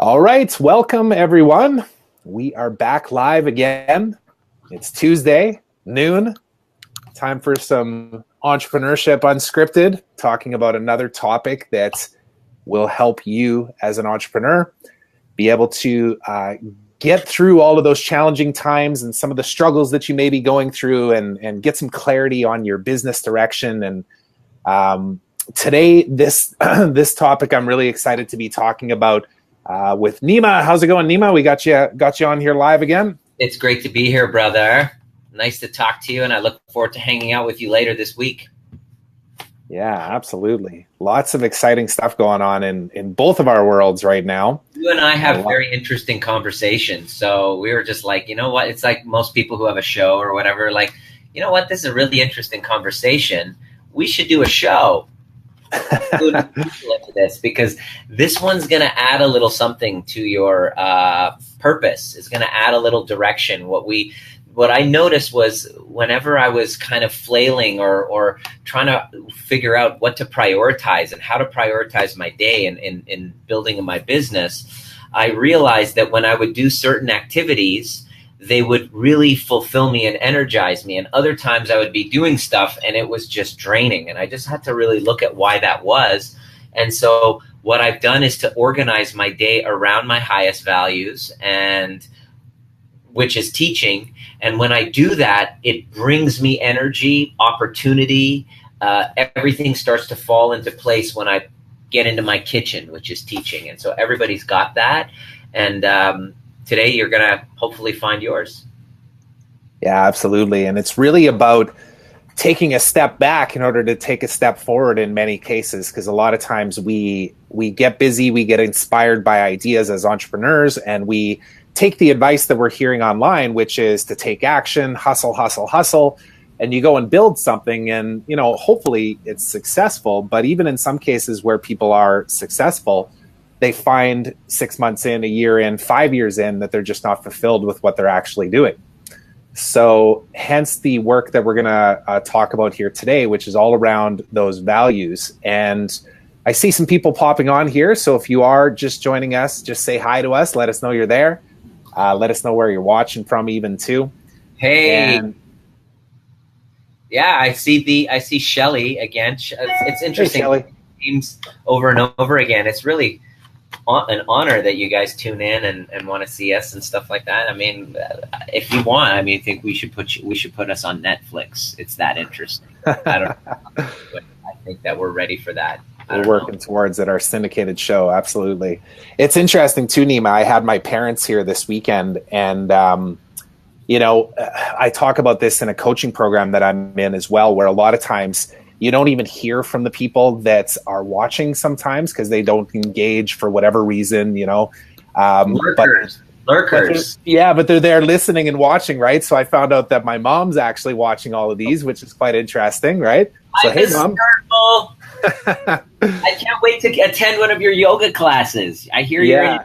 All right, welcome everyone. We are back live again. It's Tuesday, noon. Time for some entrepreneurship unscripted, talking about another topic that will help you as an entrepreneur be able to get through all of those challenging times and some of the struggles that you may be going through and get some clarity on your business direction. And today, this topic I'm really excited to be talking about with Nima. How's it going, Nima? We got you on here live again. It's great to be here, brother. Nice to talk to you, and I look forward to hanging out with you later this week. Yeah, absolutely. Lots of exciting stuff going on in both of our worlds right now. You and I have very interesting conversations. So we were just like, you know what? It's like most people who have a show or whatever, like, you know what? This is a really interesting conversation. We should do a show. Into this, because this one's going to add a little something to your purpose. It's going to add a little direction. What I noticed was whenever I was kind of flailing or trying to figure out what to prioritize and how to prioritize my day in building my business, I realized that when I would do certain activities, they would really fulfill me and energize me. And other times I would be doing stuff and it was just draining. And I just had to really look at why that was. And so what I've done is to organize my day around my highest values, and which is teaching. And when I do that, it brings me energy, opportunity. Everything starts to fall into place when I get into my kitchen, which is teaching. And so everybody's got that. And today you're going to hopefully find yours. Yeah, absolutely. And it's really about taking a step back in order to take a step forward in many cases, because a lot of times we get busy, we get inspired by ideas as entrepreneurs, and we take the advice that we're hearing online, which is to take action, hustle, hustle, hustle, and you go and build something, and hopefully it's successful. But even in some cases where people are successful, they find 6 months in, a year in, 5 years in, that they're just not fulfilled with what they're actually doing. So hence the work that we're going to talk about here today, which is all around those values. And I see some people popping on here. So if you are just joining us, just say hi to us. Let us know you're there. Let us know where you're watching from even too. Hey. Yeah, I see Shelly again. It's interesting. Hey, Shelly. Names over and over again. It's really an honor that you guys tune in and want to see us and stuff like that. I mean, if you want, I think we should put us on Netflix. It's that interesting. I don't know, but I think that we're ready for that. We're working towards it, our syndicated show. Absolutely. It's interesting too, Nima. I had my parents here this weekend, and I talk about this in a coaching program that I'm in as well, where a lot of times you don't even hear from the people that are watching sometimes because they don't engage for whatever reason, Lurkers. But they're there listening and watching, right? So I found out that my mom's actually watching all of these, which is quite interesting, right? So, hey, Mom. I can't wait to attend one of your yoga classes. I hear you're in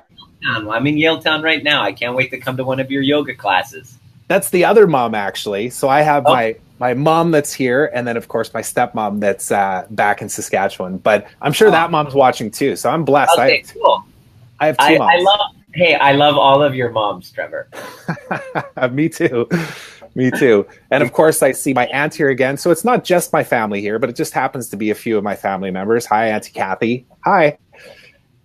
Yaletown. I'm in Yaletown right now. I can't wait to come to one of your yoga classes. That's the other mom, actually. So I have my mom that's here, and then, of course, my stepmom that's back in Saskatchewan. But I'm sure that mom's watching, too. So I'm blessed. Okay, cool. I have two moms. I love all of your moms, Trevor. Me too. Me too. And, of course, I see my aunt here again. So it's not just my family here, but it just happens to be a few of my family members. Hi, Auntie Kathy. Hi.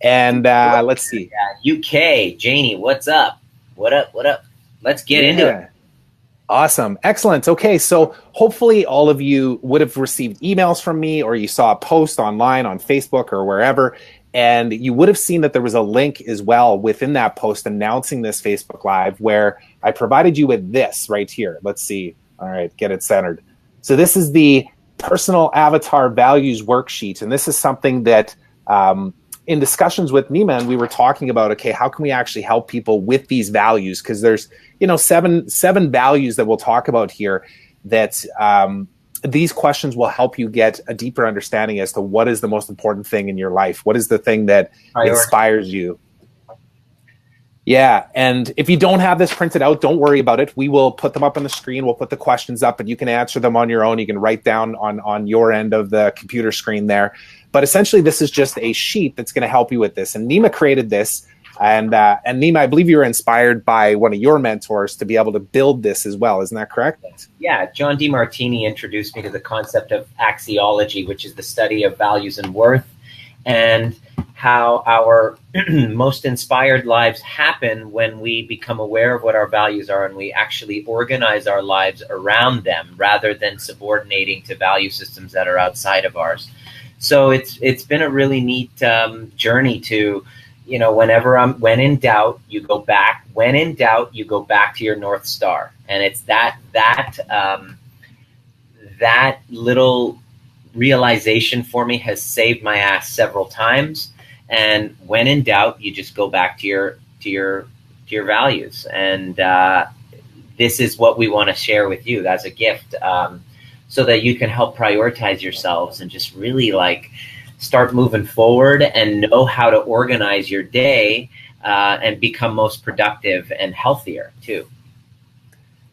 And let's see. UK, Janie, what's up? What up? Let's get into it. Awesome. Excellent. Okay. So hopefully all of you would have received emails from me, or you saw a post online on Facebook or wherever, and you would have seen that there was a link as well within that post announcing this Facebook Live, where I provided you with this right here. Let's see. All right. Get it centered. So this is the personal avatar values worksheet. And this is something that in discussions with Nima, and we were talking about, okay, how can we actually help people with these values? Because there's, seven values that we'll talk about here that these questions will help you get a deeper understanding as to what is the most important thing in your life. What is the thing that inspires you? Yeah. And if you don't have this printed out, don't worry about it. We will put them up on the screen. We'll put the questions up, and you can answer them on your own. You can write down on your end of the computer screen there. But essentially, this is just a sheet that's going to help you with this. And Nima created this And Nima, I believe you were inspired by one of your mentors to be able to build this as well. Isn't that correct? Yeah, John DeMartini introduced me to the concept of axiology, which is the study of values and worth, and how our most inspired lives happen when we become aware of what our values are and we actually organize our lives around them rather than subordinating to value systems that are outside of ours. So it's been a really neat journey to, when in doubt, you go back. When in doubt, you go back to your North Star, and it's that little realization for me has saved my ass several times. And when in doubt, you just go back to your values, and this is what we want to share with you as a gift, so that you can help prioritize yourselves and just really start moving forward and know how to organize your day and become most productive and healthier too.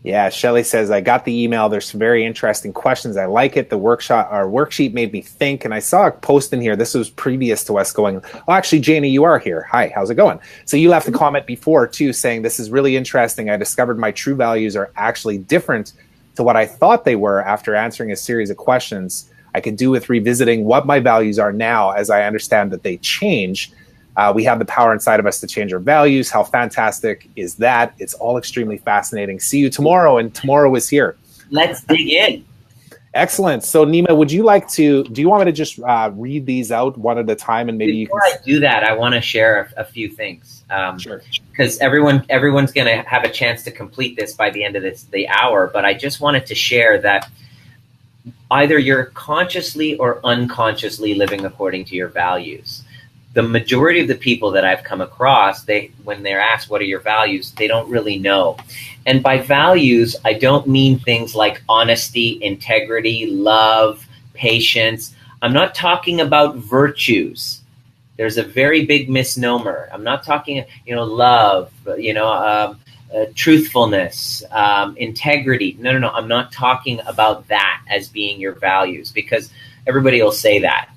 Yeah, Shelly says, I got the email. There's some very interesting questions. I like it. The worksheet made me think. And I saw a post in here. This was previous to us going, oh, actually, Janie, you are here. Hi, how's it going? So you left a comment before, too, saying this is really interesting. I discovered my true values are actually different to what I thought they were after answering a series of questions. I could do with revisiting what my values are now as I understand that they change. We have the power inside of us to change our values. How fantastic is that? It's all extremely fascinating. See you tomorrow, and tomorrow is here. Let's dig in. Excellent. So, Nima, do you want me to just read these out one at a time, and maybe Before I do that, I want to share a few things. Sure. Because everyone's going to have a chance to complete this by the end of the hour, but I just wanted to share that either you're consciously or unconsciously living according to your values. The majority of the people that I've come across, when they're asked, what are your values, they don't really know. And by values, I don't mean things like honesty, integrity, love, patience. I'm not talking about virtues. There's a very big misnomer. I'm not talking, love, truthfulness, integrity. No. I'm not talking about that as being your values, because everybody will say that.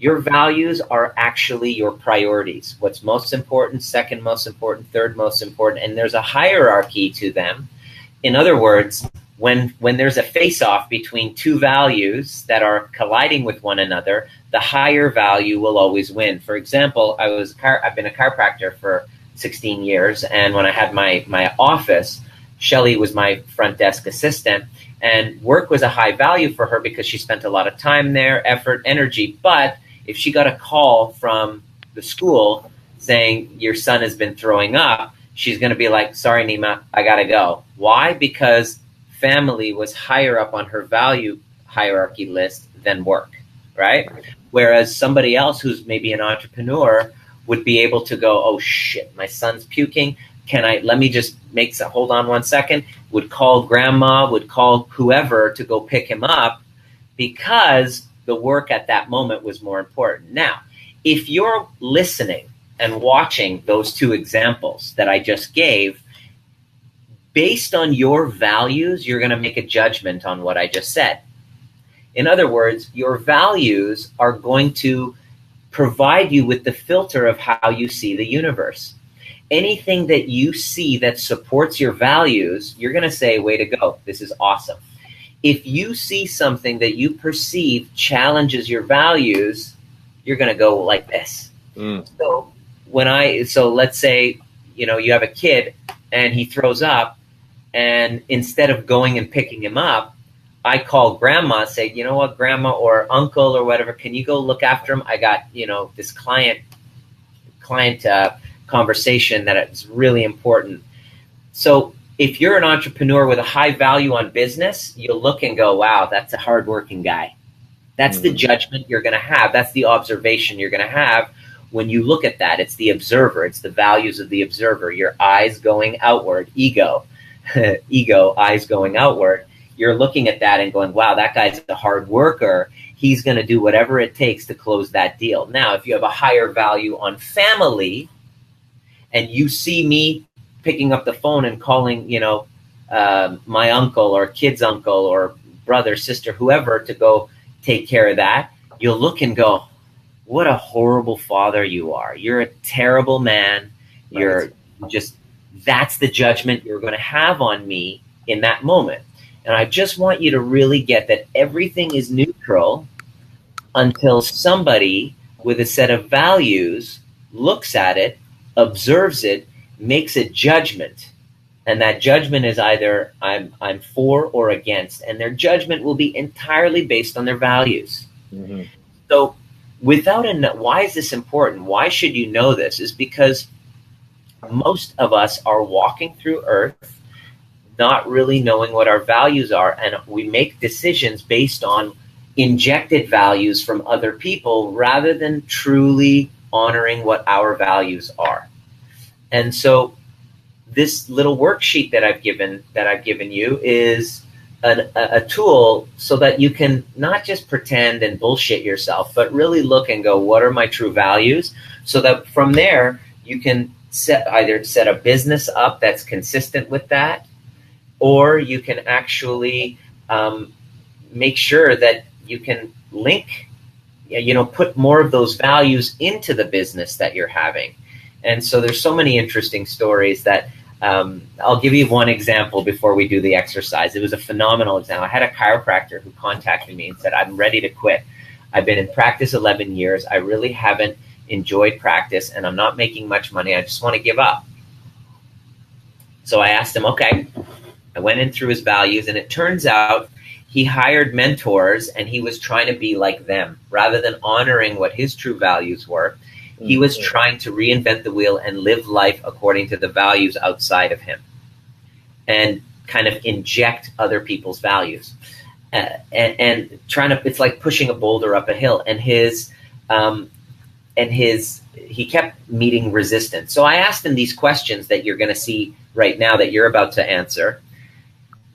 Your values are actually your priorities. What's most important, second most important, third most important, and there's a hierarchy to them. In other words, when there's a face-off between two values that are colliding with one another, the higher value will always win. For example, I've been a chiropractor for 16 years, and when I had my office, Shelly was my front desk assistant, and work was a high value for her because she spent a lot of time there, effort, energy. But if she got a call from the school saying your son has been throwing up, she's going to be like, sorry, Nima, I got to go. Why? Because family was higher up on her value hierarchy list than work, right? Whereas somebody else who's maybe an entrepreneur would be able to go, oh shit, my son's puking. Let me just hold on 1 second, would call grandma, would call whoever to go pick him up, because the work at that moment was more important. Now, if you're listening and watching those two examples that I just gave, based on your values, you're going to make a judgment on what I just said. In other words, your values are going to provide you with the filter of how you see the universe. Anything that you see that supports your values, you're going to say, way to go, this is awesome. If you see something that you perceive challenges your values, you're going to go like this. So let's say, you have a kid and he throws up, and instead of going and picking him up, I call grandma, say, you know what, grandma or uncle or whatever, can you go look after him? I got, this client conversation that is really important. So if you're an entrepreneur with a high value on business, you'll look and go, wow, that's a hardworking guy. That's the judgment you're going to have. That's the observation you're going to have when you look at that. It's the observer. It's the values of the observer. Your eyes going outward, ego, eyes going outward. You're looking at that and going, wow, that guy's a hard worker. He's going to do whatever it takes to close that deal. Now, if you have a higher value on family and you see me picking up the phone and calling, my uncle or kid's uncle or brother, sister, whoever, to go take care of that, you'll look and go, what a horrible father you are. You're a terrible man. You're just, that's the judgment you're going to have on me in that moment. And I just want you to really get that everything is neutral until somebody with a set of values looks at it, observes it, makes a judgment. And that judgment is either I'm for or against. And their judgment will be entirely based on their values. Mm-hmm. So why is this important? Why should you know this? Is because most of us are walking through Earth not really knowing what our values are. And we make decisions based on injected values from other people rather than truly honoring what our values are. And so this little worksheet that I've given you is a tool so that you can not just pretend and bullshit yourself, but really look and go, what are my true values? So that from there, you can either set a business up that's consistent with that, or you can actually make sure that you can link, put more of those values into the business that you're having. And so there's so many interesting stories that I'll give you one example before we do the exercise. It was a phenomenal example. I had a chiropractor who contacted me and said, I'm ready to quit. I've been in practice 11 years. I really haven't enjoyed practice and I'm not making much money. I just want to give up. So I asked him, okay. I went in through his values and it turns out he hired mentors and he was trying to be like them rather than honoring what his true values were. He was trying to reinvent the wheel and live life according to the values outside of him and kind of inject other people's values and trying to, it's like pushing a boulder up a hill and he kept meeting resistance. So I asked him these questions that you're going to see right now that you're about to answer.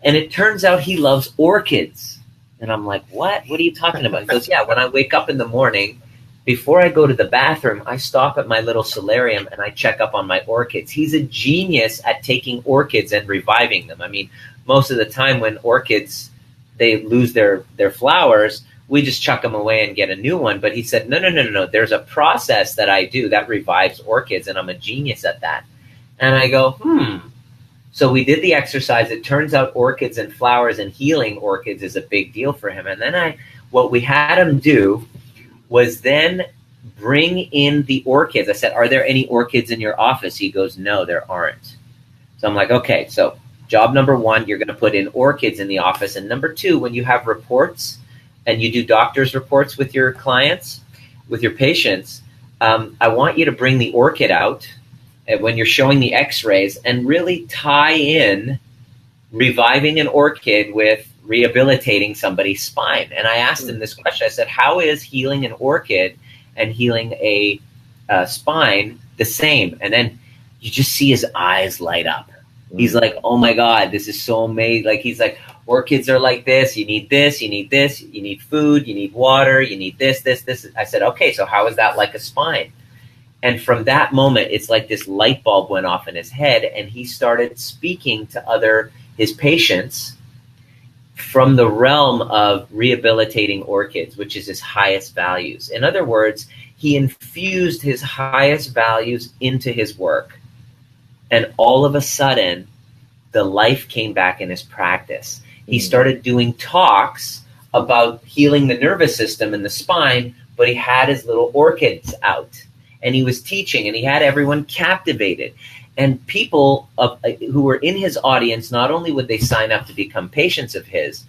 And it turns out he loves orchids. And I'm like, what? What are you talking about? He goes, yeah, when I wake up in the morning, before I go to the bathroom, I stop at my little solarium and I check up on my orchids. He's a genius at taking orchids and reviving them. I mean, most of the time when orchids, they lose their flowers, we just chuck them away and get a new one. But he said, no. There's a process that I do that revives orchids, and I'm a genius at that. And I go, So we did the exercise. It turns out orchids and flowers and healing orchids is a big deal for him. And then what we had him do was then bring in the orchids. I said, are there any orchids in your office? He goes, no, there aren't. So I'm like, okay, so job number one, you're going to put in orchids in the office. And number two, when you have reports and you do doctor's reports with your clients, with your patients, I want you to bring the orchid out when you're showing the x-rays and really tie in reviving an orchid with rehabilitating somebody's spine. And I asked him this question. I said, how is healing an orchid and healing a spine the same? And then you just see his eyes light up. He's like, oh my God, this is so amazing. Like, he's like, orchids are like this. You need this, you need this, you need food, you need water, you need this. I said, okay, so how is that like a spine? And from that moment, it's like this light bulb went off in his head and he started speaking to his patients from the realm of rehabilitating orchids, which is his highest values. In other words, he infused his highest values into his work. And all of a sudden, the life came back in his practice. He started doing talks about healing the nervous system and the spine, but he had his little orchids out. And he was teaching, and he had everyone captivated. And people who were in his audience, not only would they sign up to become patients of his,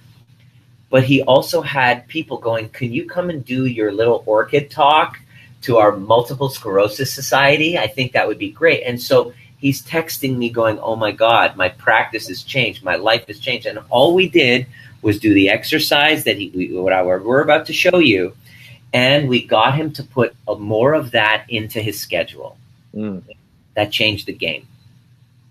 but he also had people going, can you come and do your little orchid talk to our multiple sclerosis society? I think that would be great. And so he's texting me going, oh my God, my practice has changed. My life has changed. And all we did was do the exercise that we're about to show you. And we got him to put more of that into his schedule. That changed the game.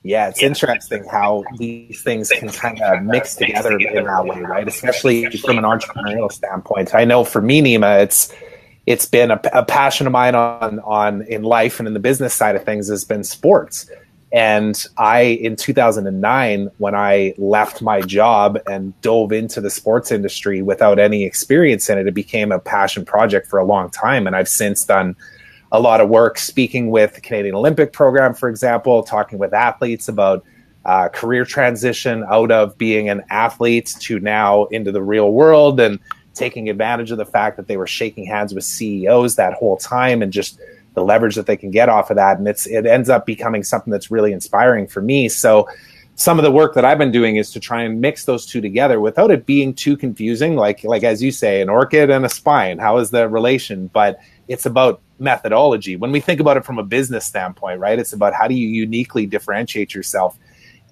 Yeah, it's interesting how these things can kind of mix together in that way, right? Especially from an entrepreneurial standpoint. I know for me, Nima, it's been a passion of mine on in life and in the business side of things has been sports. And in 2009, when I left my job and dove into the sports industry without any experience in it, it became a passion project for a long time. And I've since done a lot of work speaking with the Canadian Olympic program, for example, talking with athletes about career transition out of being an athlete to now into the real world, and taking advantage of the fact that they were shaking hands with CEOs that whole time, and just the leverage that they can get off of that. And it ends up becoming something that's really inspiring for me. So some of the work that I've been doing is to try and mix those two together without it being too confusing. Like as you say, an orchid and a spine, how is the relation? But it's about methodology. When we think about it from a business standpoint, right? It's about how do you uniquely differentiate yourself.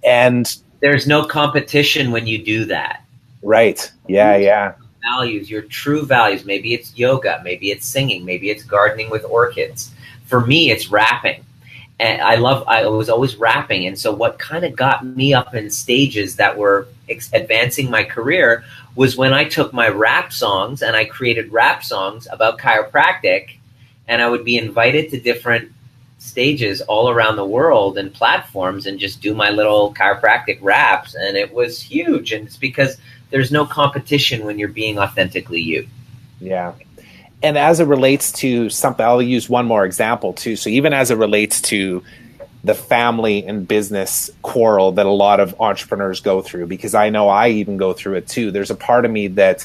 And there's no competition when you do that. Right. Yeah. Values, your true values. Maybe it's yoga, maybe it's singing, maybe it's gardening with orchids. For me, it's rapping. And I was always rapping. And so what kind of got me up in stages that were advancing my career was when I took my rap songs and I created rap songs about chiropractic, and I would be invited to different stages all around the world and platforms and just do my little chiropractic raps. And it was huge. And it's because there's no competition when you're being authentically you. Yeah. And as it relates to something, I'll use one more example too. So even as it relates to the family and business quarrel that a lot of entrepreneurs go through, because I know I even go through it too. There's a part of me that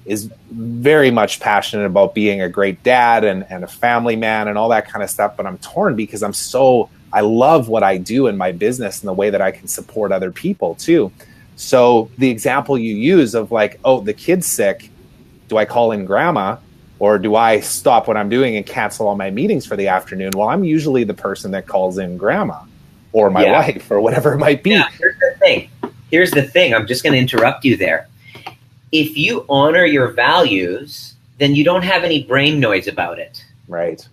is very much passionate about being a great dad and a family man and all that kind of stuff. But I'm torn because I love what I do in my business and the way that I can support other people too. So the example you use of like, oh, the kid's sick, do I call in grandma? Or do I stop what I'm doing and cancel all my meetings for the afternoon? Well, I'm usually the person that calls in grandma or my wife or whatever it might be. Yeah, here's the thing. I'm just going to interrupt you there. If you honor your values, then you don't have any brain noise about it. Right.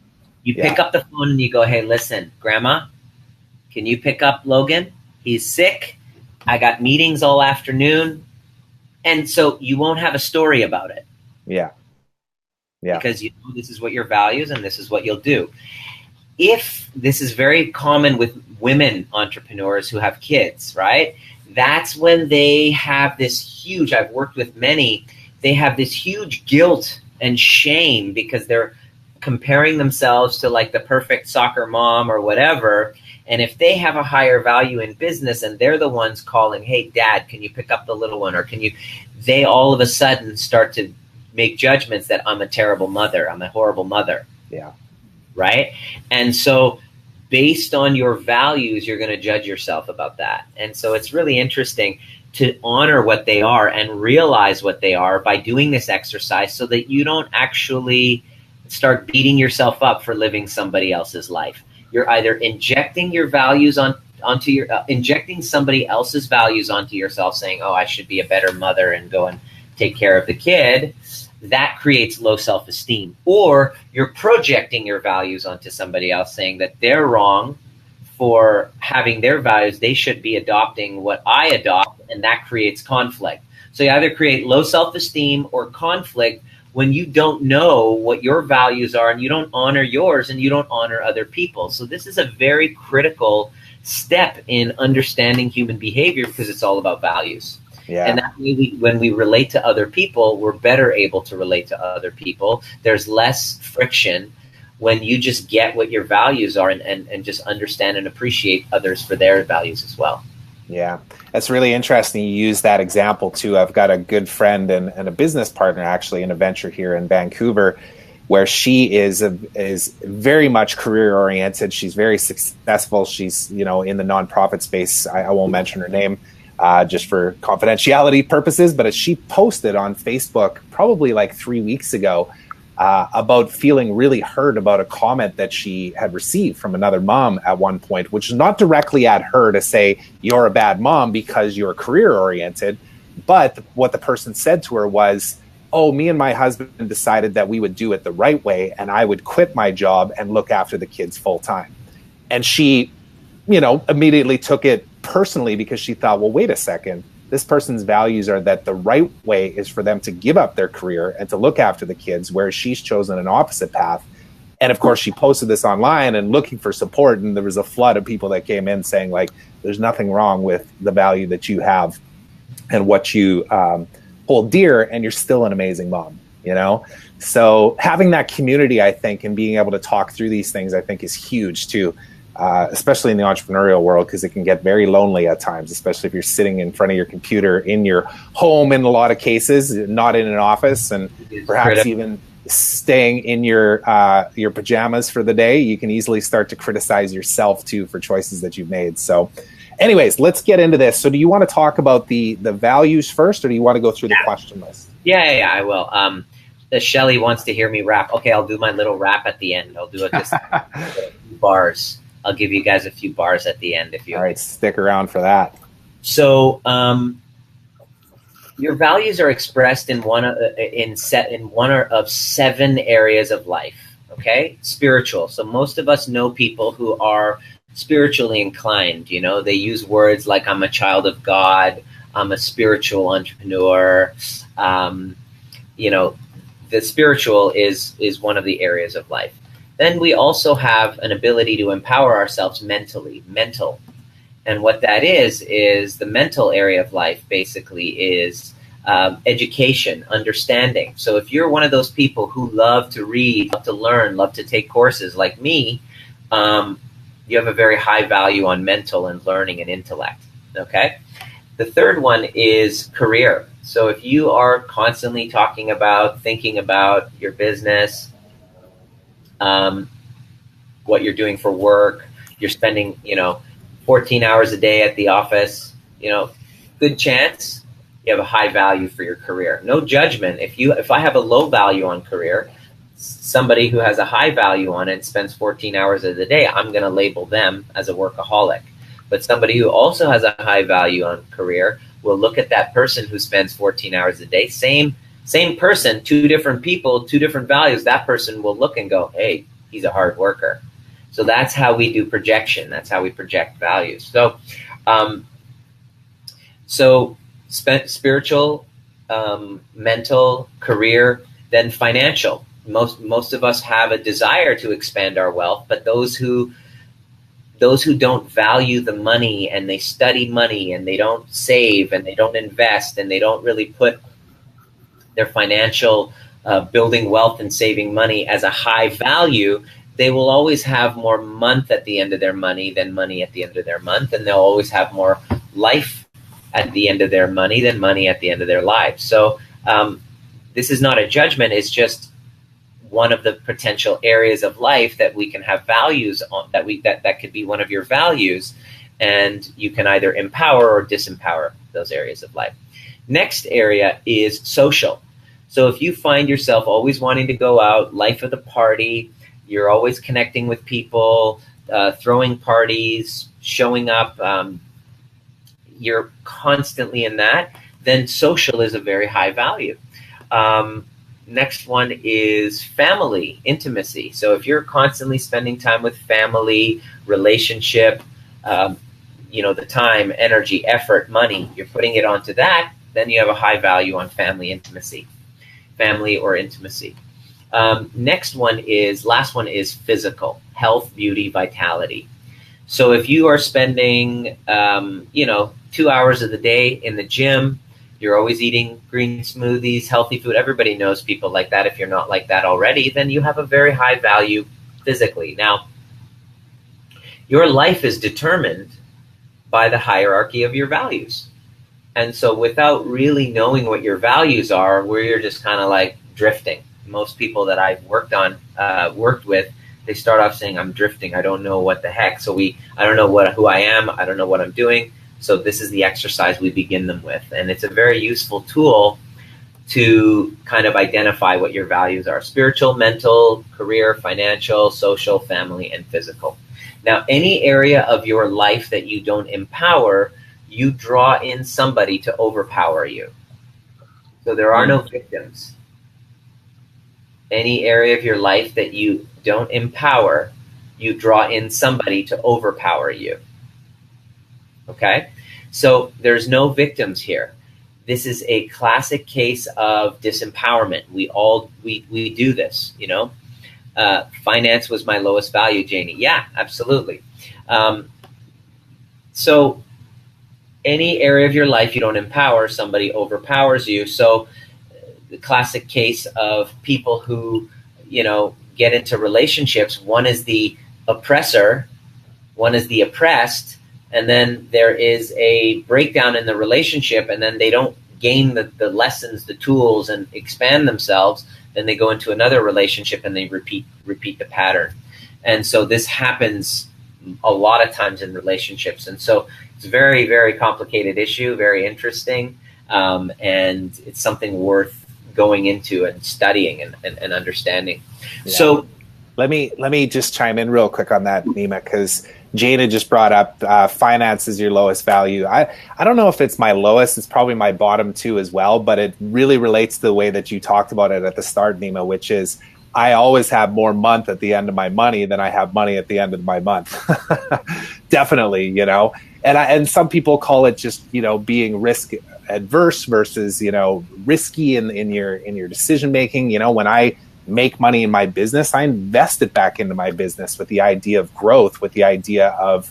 You pick up the phone and you go, hey, listen, grandma, can you pick up Logan? He's sick. I got meetings all afternoon. And so you won't have a story about it. Yeah. Yeah. Because you know this is what your values and this is what you'll do. If this is very common with women entrepreneurs who have kids, right? That's when they have this huge, I've worked with many, they have this huge guilt and shame because they're comparing themselves to like the perfect soccer mom or whatever. And if they have a higher value in business and they're the ones calling, hey, dad, can you pick up the little one? Or they all of a sudden start to make judgments that I'm a terrible mother. I'm a horrible mother. Yeah. Right. And so based on your values, you're going to judge yourself about that. And so it's really interesting to honor what they are and realize what they are by doing this exercise so that you don't actually start beating yourself up for living somebody else's life. You're either injecting your values onto your injecting somebody else's values onto yourself, saying, oh, I should be a better mother and go and take care of the kid. That creates low self-esteem. Or you're projecting your values onto somebody else, saying that they're wrong for having their values. They should be adopting what I adopt, and that creates conflict. So you either create low self-esteem or conflict when you don't know what your values are and you don't honor yours and you don't honor other people. So this is a very critical step in understanding human behavior because it's all about values. Yeah. And that way when we relate to other people, we're better able to relate to other people. There's less friction when you just get what your values are and just understand and appreciate others for their values as well. Yeah, that's really interesting. You use that example too. I've got a good friend and a business partner actually in a venture here in Vancouver where she is very much career oriented. She's very successful. She's, in the nonprofit space. I won't mention her name. Just for confidentiality purposes, but as she posted on Facebook probably like 3 weeks ago about feeling really hurt about a comment that she had received from another mom at one point, which is not directly at her to say you're a bad mom because you're career oriented, but what the person said to her was, oh, me and my husband decided that we would do it the right way and I would quit my job and look after the kids full time. And she, immediately took it personally because she thought, well, wait a second, this person's values are that the right way is for them to give up their career and to look after the kids, whereas she's chosen an opposite path. And of course, she posted this online and looking for support, and there was a flood of people that came in saying, like, there's nothing wrong with the value that you have and what you hold dear, and you're still an amazing mom, So having that community, I think, and being able to talk through these things, I think, is huge too, especially in the entrepreneurial world, because it can get very lonely at times, especially if you're sitting in front of your computer in your home in a lot of cases, not in an office, and perhaps even staying in your pajamas for the day. You can easily start to criticize yourself too for choices that you've made. So anyways, let's get into this. So do you want to talk about the values first, or do you want to go through the question list? Yeah, I will. Shelly wants to hear me rap. Okay, I'll do my little rap at the end. I'll do it just bars. I'll give you guys a few bars at the end if you. All right, stick around for that. So, your values are expressed in one of 7 areas of life. Okay, spiritual. So most of us know people who are spiritually inclined. You know, they use words like "I'm a child of God," "I'm a spiritual entrepreneur." You know, the spiritual is one of the areas of life. Then we also have an ability to empower ourselves mentally, mental. And what that is the mental area of life basically is education, understanding. So if you're one of those people who love to read, love to learn, love to take courses like me, you have a very high value on mental and learning and intellect, okay? The third one is career. So if you are constantly talking about, thinking about your business, what you're doing for work, you're spending, 14 hours a day at the office, good chance you have a high value for your career. No judgment. If I have a low value on career, somebody who has a high value on it spends 14 hours of the day, I'm going to label them as a workaholic. But somebody who also has a high value on career will look at that person who spends 14 hours a day, same person, 2 different people, 2 different values. That person will look and go, hey, he's a hard worker. So that's how we do projection. That's how we project values. So, spiritual, mental, career, then financial. Most of us have a desire to expand our wealth, but those who don't value the money, and they study money, and they don't save, and they don't invest, and they don't really put their financial building wealth and saving money as a high value, they will always have more month at the end of their money than money at the end of their month, and they'll always have more life at the end of their money than money at the end of their lives. So this is not a judgment. It's just one of the potential areas of life that we can have values on, that could be one of your values, and you can either empower or disempower those areas of life. Next area is social. So if you find yourself always wanting to go out, life of the party, you're always connecting with people, throwing parties, showing up, you're constantly in that, then social is a very high value. Next one is family, intimacy. So if you're constantly spending time with family, relationship, the time, energy, effort, money, you're putting it onto that, then you have a high value on family or intimacy. Last one is physical, health, beauty, vitality. So if you are spending, 2 hours of the day in the gym, you're always eating green smoothies, healthy food. Everybody knows people like that. If you're not like that already, then you have a very high value physically. Now, your life is determined by the hierarchy of your values. And so without really knowing what your values are, we're just kind of like drifting. Most people that I've worked with, they start off saying, I'm drifting. I don't know what the heck. So I don't know who I am. I don't know what I'm doing. So this is the exercise we begin them with. And it's a very useful tool to kind of identify what your values are: spiritual, mental, career, financial, social, family, and physical. Now, any area of your life that you don't empower, you draw in somebody to overpower you. So there are no victims. Any area of your life that you don't empower, you draw in somebody to overpower you. Okay? So there's no victims here. This is a classic case of disempowerment. We do this, Finance was my lowest value, Janie. Yeah, absolutely. So any area of your life you don't empower, somebody overpowers you. So the classic case of people who, get into relationships. One is the oppressor, one is the oppressed, and then there is a breakdown in the relationship, and then they don't gain the lessons, the tools, and expand themselves. Then they go into another relationship and they repeat the pattern. And so this happens a lot of times in relationships. And so it's a very, very complicated issue, very interesting, and it's something worth going into and studying and understanding. Yeah. So let me just chime in real quick on that, Nima, because Jana just brought up finance is your lowest value. I don't know if it's my lowest. It's probably my bottom too as well, but it really relates to the way that you talked about it at the start, Nima, which is I always have more month at the end of my money than I have money at the end of my month. Definitely, and some people call it just, being risk adverse versus, risky in your decision making. When I make money in my business, I invest it back into my business with the idea of growth, with the idea of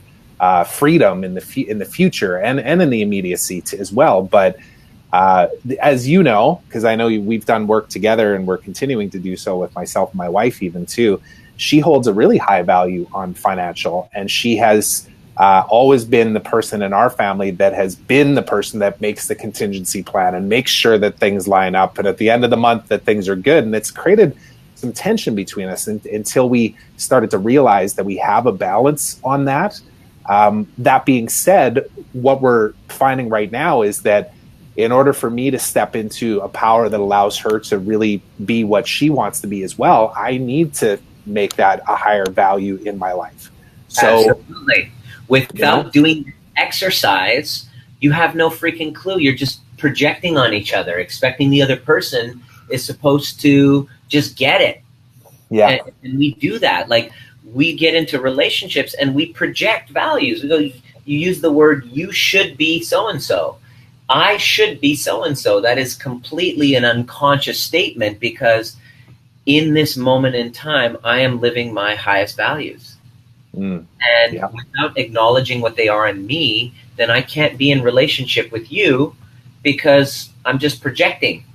freedom in the future and in the immediacy as well. But as you know, because I know we've done work together and we're continuing to do so with myself and my wife even too, she holds a really high value on financial, and she has always been the person in our family that has been the person that makes the contingency plan and makes sure that things line up, and at the end of the month that things are good. And it's created some tension between us until we started to realize that we have a balance on that. That being said, what we're finding right now is that in order for me to step into a power that allows her to really be what she wants to be as well, I need to make that a higher value in my life. So, absolutely. Without doing exercise, you have no freaking clue. You're just projecting on each other, expecting the other person is supposed to just get it. Yeah. And we do that. Like, we get into relationships and we project values. We go, you use the word, you should be so-and-so. I should be so-and-so. That is completely an unconscious statement, because in this moment in time, I am living my highest values. And without acknowledging what they are in me, then I can't be in relationship with you, because I'm just projecting.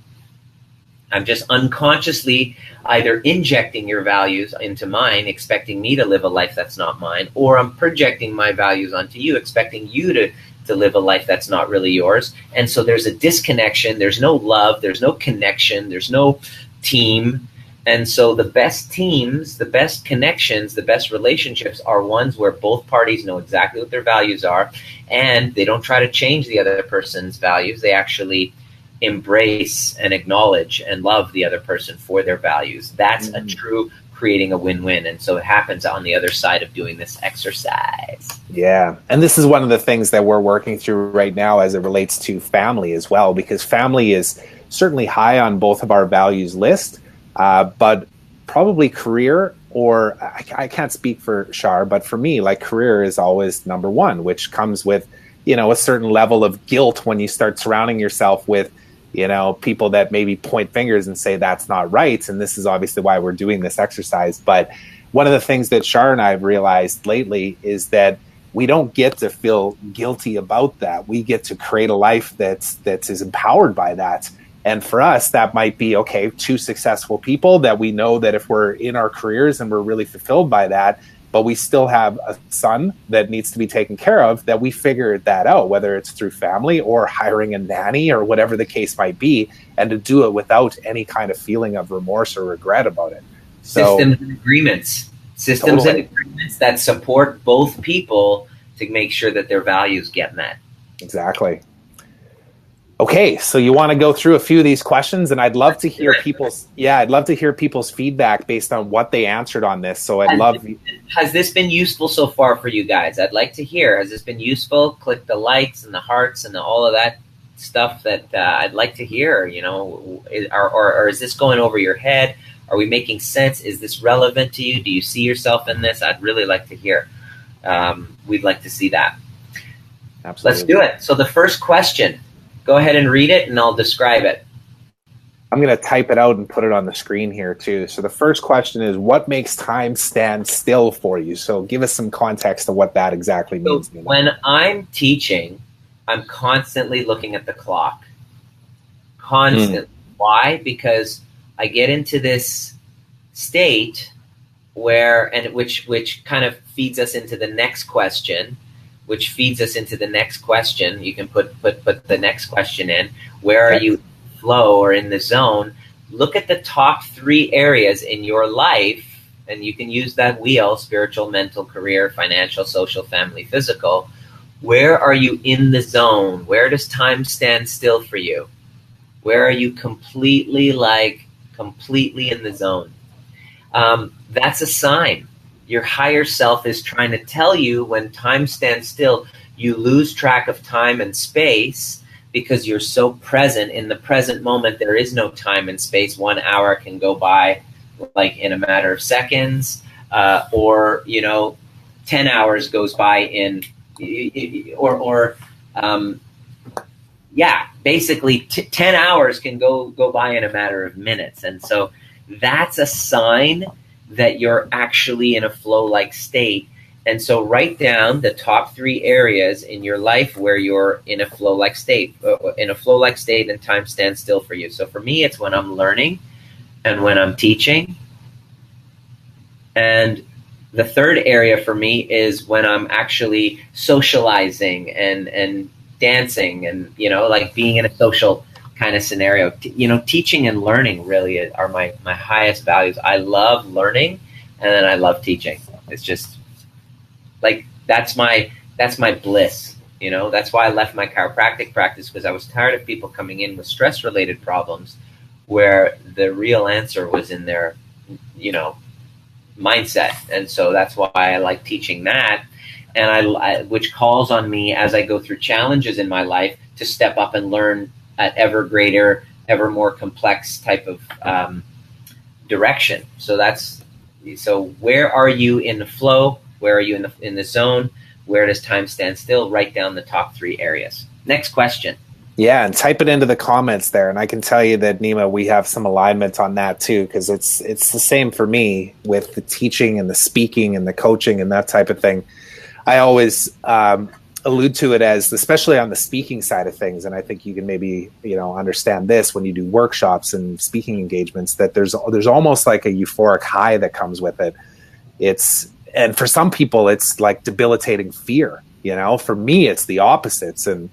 I'm just unconsciously either injecting your values into mine, expecting me to live a life that's not mine, or I'm projecting my values onto you, expecting you to live a life that's not really yours. And so there's a disconnection. There's no love. There's no connection. There's no team. And so the best teams, the best connections, the best relationships are ones where both parties know exactly what their values are, and they don't try to change the other person's values. They actually embrace and acknowledge and love the other person for their values. That's a true creating a win-win. And so it happens on the other side of doing this exercise. Yeah. And this is one of the things that we're working through right now as it relates to family as well, because family is certainly high on both of our values list. But probably career, or I can't speak for Shar, but for me, like, career is always number one, which comes with, a certain level of guilt when you start surrounding yourself with, people that maybe point fingers and say that's not right. And this is obviously why we're doing this exercise. But one of the things that Shar and I have realized lately is that we don't get to feel guilty about that. We get to create a life that's empowered by that. And for us, that might be, okay, two successful people that we know that if we're in our careers and we're really fulfilled by that, but we still have a son that needs to be taken care of, that we figured that out, whether it's through family or hiring a nanny or whatever the case might be, and to do it without any kind of feeling of remorse or regret about it. So, systems and agreements that support both people to make sure that their values get met. Exactly. Okay, so you want to go through a few of these questions, and I'd love to hear people's feedback based on what they answered on this. So has this been useful so far for you guys? I'd like to hear. Has this been useful? Click the likes and the hearts and all of that stuff that I'd like to hear. Or is this going over your head? Are we making sense? Is this relevant to you? Do you see yourself in this? I'd really like to hear. We'd like to see that. Absolutely. Let's do it. So the first question. Go ahead and read it, and I'll describe it. I'm going to type it out and put it on the screen here, too. So the first question is, what makes time stand still for you? So give us some context of what that exactly means. So when I'm teaching, I'm constantly looking at the clock. Constantly. Why? Because I get into this state where, and which kind of feeds us into the next question, which feeds us into the next question. You can put the next question in. Where are you in flow or in the zone? Look at the top 3 areas in your life, and you can use that wheel: spiritual, mental, career, financial, social, family, physical. Where are you in the zone? Where does time stand still for you? Where are you completely in the zone? That's a sign. Your higher self is trying to tell you when time stands still, you lose track of time and space because you're so present in the present moment. There is no time and space. 1 hour can go by like in a matter of seconds, or 10 hours goes by in, basically 10 hours can go by in a matter of minutes. And so that's a sign that you're actually in a flow-like state. And so write down the top 3 areas in your life where you're in a flow-like state, and time stands still for you. So for me, it's when I'm learning and when I'm teaching. And the third area for me is when I'm actually socializing and dancing and, like being in a social kind of scenario. Teaching and learning really are my highest values. I love learning, and then I love teaching. It's just like, that's my bliss. That's why I left my chiropractic practice, because I was tired of people coming in with stress related problems where the real answer was in their, mindset. And so that's why I like teaching that. And I which calls on me as I go through challenges in my life to step up and learn at ever greater, ever more complex type of direction. So where are you in the flow? Where are you in the zone? Where does time stand still? Write down the top 3 areas. Next question. Yeah, and type it into the comments there. And I can tell you that, Nima, we have some alignment on that too, because it's the same for me with the teaching and the speaking and the coaching and that type of thing. I always allude to it as, especially on the speaking side of things, and I think you can maybe understand this when you do workshops and speaking engagements, that there's almost like a euphoric high that comes with it. And for some people it's like debilitating fear. For me it's the opposites, and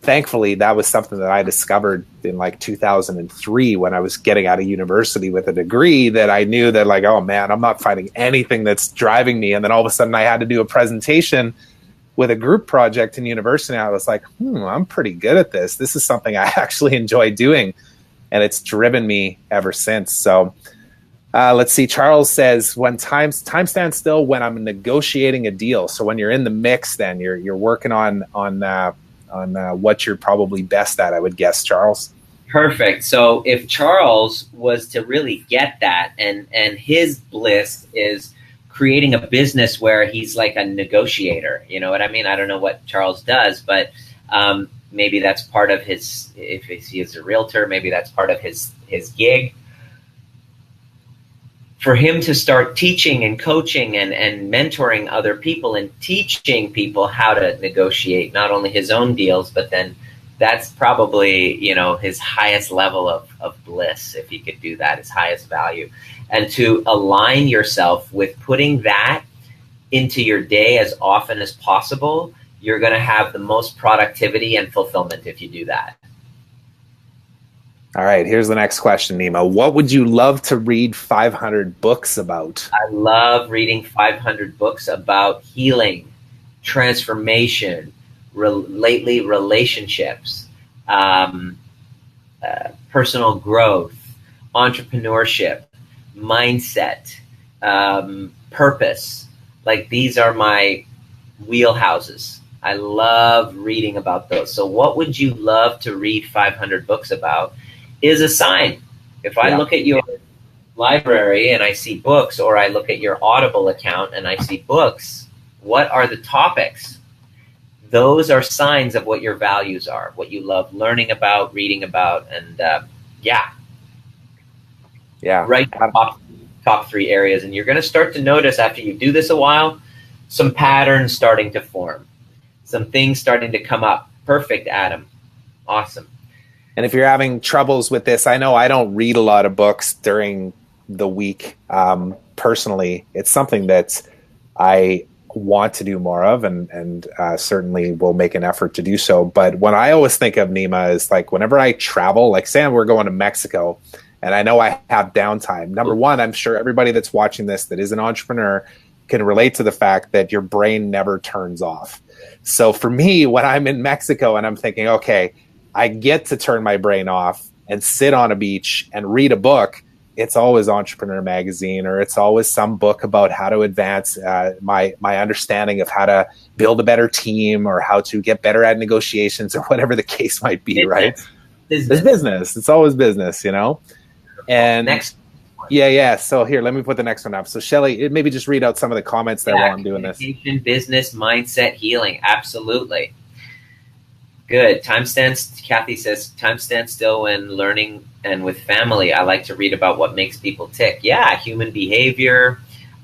thankfully that was something that I discovered in like 2003 when I was getting out of university with a degree, that I knew that, like, oh man, I'm not finding anything that's driving me. And then all of a sudden I had to do a presentation with a group project in university. I was like, I'm pretty good at this. This is something I actually enjoy doing. And it's driven me ever since. So let's see. Charles says, when time stands still when I'm negotiating a deal. So when you're in the mix, then you're working on what you're probably best at, I would guess, Charles. Perfect. So if Charles was to really get that, and his bliss is creating a business where he's like a negotiator, you know what I mean? I don't know what Charles does, but maybe that's part of his, if he is a realtor, maybe that's part of his gig. For him to start teaching and coaching and mentoring other people and teaching people how to negotiate not only his own deals, but then that's probably, his highest level of bliss, if he could do that, his highest value. And to align yourself with putting that into your day as often as possible, you're going to have the most productivity and fulfillment if you do that. All right, here's the next question, Nima. What would you love to read 500 books about? I love reading 500 books about healing, transformation, lately relationships, personal growth, entrepreneurship, mindset, purpose. Like, these are my wheelhouses. I love reading about those. So what would you love to read 500 books about is a sign. If I look at your library and I see books, or I look at your Audible account and I see books, what are the topics? Those are signs of what your values are, what you love learning about, reading about, and right, top 3 areas. And you're going to start to notice, after you do this a while, some patterns starting to form, some things starting to come up. Perfect, Adam. Awesome. And if you're having troubles with this, I know I don't read a lot of books during the week. Personally, it's something that I want to do more of, and certainly will make an effort to do so. But when I always think of Nima is like whenever I travel, like say we're going to Mexico and I know I have downtime. Number one, I'm sure everybody that's watching this that is an entrepreneur can relate to the fact that your brain never turns off. So for me, when I'm in Mexico and I'm thinking, okay, I get to turn my brain off and sit on a beach and read a book, it's always Entrepreneur Magazine, or it's always some book about how to advance my understanding of how to build a better team or how to get better at negotiations or whatever the case might be, right? It's business. It's always business, you know? And next. Yeah. So here, let me put the next one up. So Shelly, maybe just read out some of the comments there while I'm doing this. Business, mindset, healing. Absolutely. Good. Kathy says, time stands still when learning and with family. I like to read about what makes people tick. Yeah, human behavior,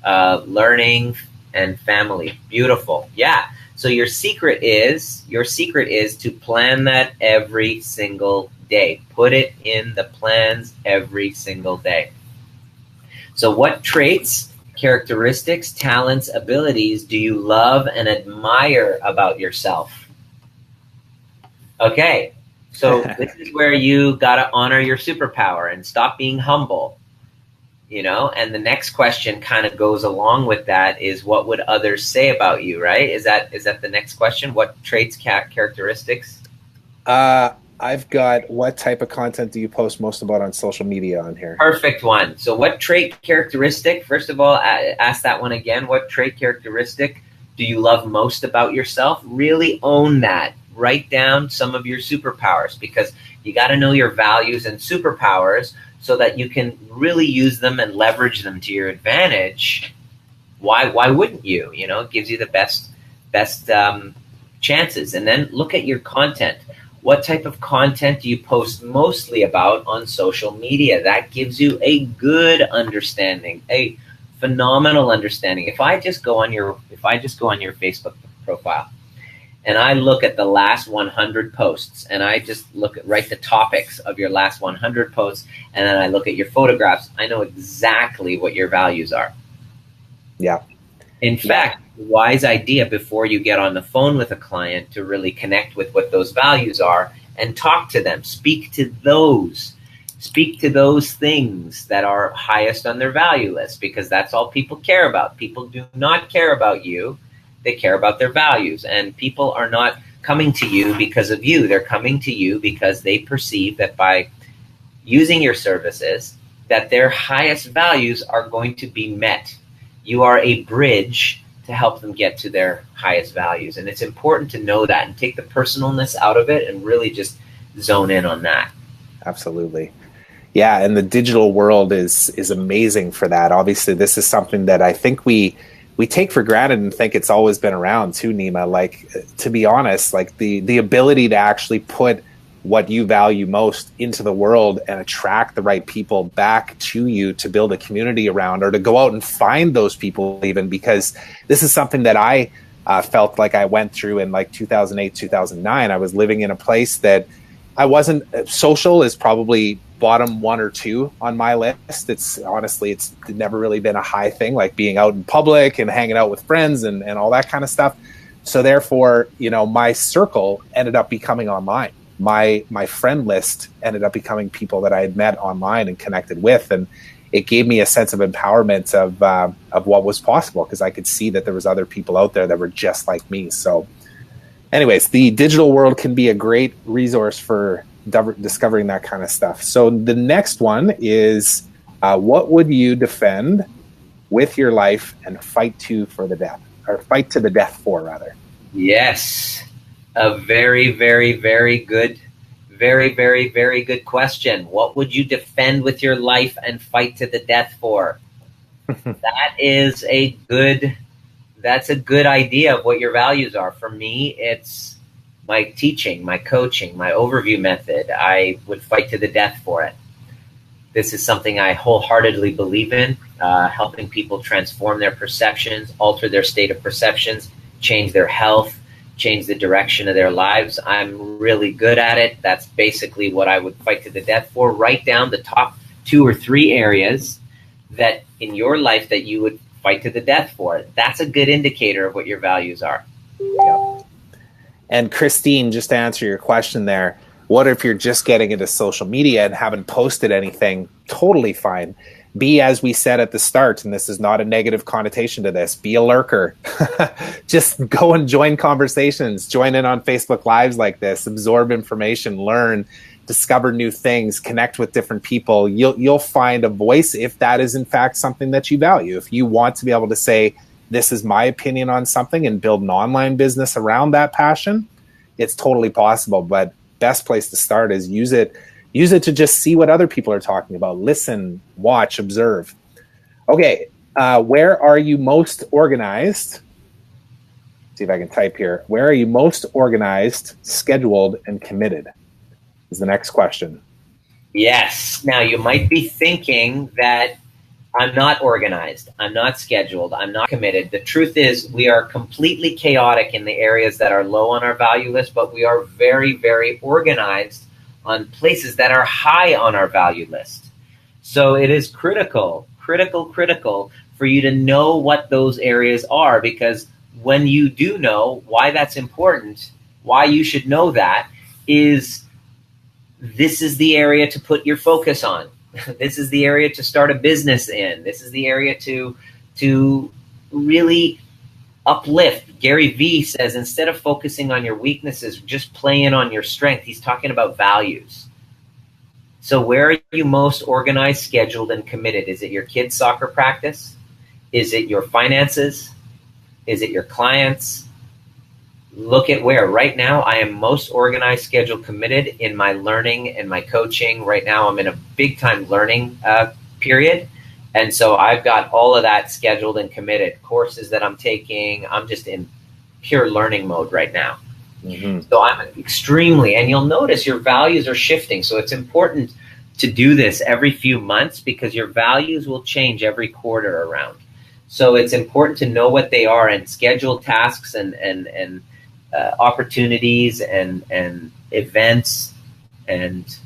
learning, and family. Beautiful. Yeah. So your secret is to plan that every single day. Put it in the plans every single day. So what traits, characteristics, talents, abilities do you love and admire about yourself? Okay, so this is where you got to honor your superpower and stop being humble, you know? And the next question kind of goes along with that is, what would others say about you, right? Is that the next question? What traits, characteristics? I've got, what type of content do you post most about on social media on here? Perfect one. So what trait, characteristic, first of all, ask that one again. What trait, characteristic do you love most about yourself? Really own that. Write down some of your superpowers, because you got to know your values and superpowers so that you can really use them and leverage them to your advantage. Why wouldn't you? You know, it gives you the best chances. And then look at your content. What type of content do you post mostly about on social media? That gives you a good understanding, a phenomenal understanding. If I just go on your Facebook profile and I look at the last 100 posts and I just write the topics of your last 100 posts, and then I look at your photographs, I know exactly what your values are. Yeah. In fact, wise idea before you get on the phone with a client to really connect with what those values are and talk to them. Speak to those things that are highest on their value list, because that's all people care about. People do not care about you. They care about their values, and people are not coming to you because of you. They're coming to you because they perceive that by using your services, that their highest values are going to be met. You are a bridge to help them get to their highest values. And it's important to know that and take the personalness out of it and really just zone in on that. Absolutely. Yeah, and the digital world is amazing for that. Obviously, this is something that I think we take for granted and think it's always been around too, Nima. Like, to be honest, like the ability to actually put what you value most into the world and attract the right people back to you to build a community around, or to go out and find those people even, because this is something that I felt like I went through in like 2008, 2009. I was living in a place that I wasn't social is probably bottom 1 or 2 on my list. It's never really been a high thing, like being out in public and hanging out with friends and all that kind of stuff. So therefore, you know, my circle ended up becoming online. My friend list ended up becoming people that I had met online and connected with, and it gave me a sense of empowerment of what was possible, because I could see that there was other people out there that were just like me. So anyways, the digital world can be a great resource for discovering that kind of stuff. So the next one is, what would you defend with your life and fight to the death for, rather? Yes. A very, very, very good, very, very, very good question. What would you defend with your life and fight to the death for? That's a good idea of what your values are. For me, it's my teaching, my coaching, my overview method. I would fight to the death for it. This is something I wholeheartedly believe in, helping people transform their perceptions, alter their state of perceptions, change their health, change the direction of their lives. I'm really good at it. That's basically what I would fight to the death for. Write down the top 2 or 3 areas that in your life that you would fight to the death for. That's a good indicator of what your values are. Yep. And Christine, just to answer your question there, what if you're just getting into social media and haven't posted anything? Totally fine. Be, as we said at the start, and this is not a negative connotation to this, be a lurker. Just go and join conversations, join in on Facebook Lives like this, absorb information, learn, discover new things, connect with different people. You'll find a voice if that is in fact something that you value. If you want to be able to say, this is my opinion on something and build an online business around that passion, it's totally possible. But best place to start is use it to just see what other people are talking about. Listen, watch, observe. Okay, where are you most organized? See if I can type here. Where are you most organized, scheduled, and committed? Is the next question. Yes. Now, you might be thinking that I'm not organized, I'm not scheduled, I'm not committed. The truth is we are completely chaotic in the areas that are low on our value list, but we are very, very organized on places that are high on our value list. So it is critical for you to know what those areas are, because when you do know why that's important, why you should know that, is this is the area to put your focus on. This is the area to start a business in. This is the area to really uplift. Gary Vee says, instead of focusing on your weaknesses, just play in on your strength. He's talking about values. So where are you most organized, scheduled, and committed? Is it your kids' soccer practice? Is it your finances? Is it your clients? Look at where. Right now, I am most organized, scheduled, committed in my learning and my coaching. Right now, I'm in a big-time learning period. And so I've got all of that scheduled and committed. Courses that I'm taking, I'm just in pure learning mode right now. Mm-hmm. So I'm extremely, and you'll notice your values are shifting. So it's important to do this every few months, because your values will change every quarter around. So it's important to know what they are and schedule tasks and opportunities and events and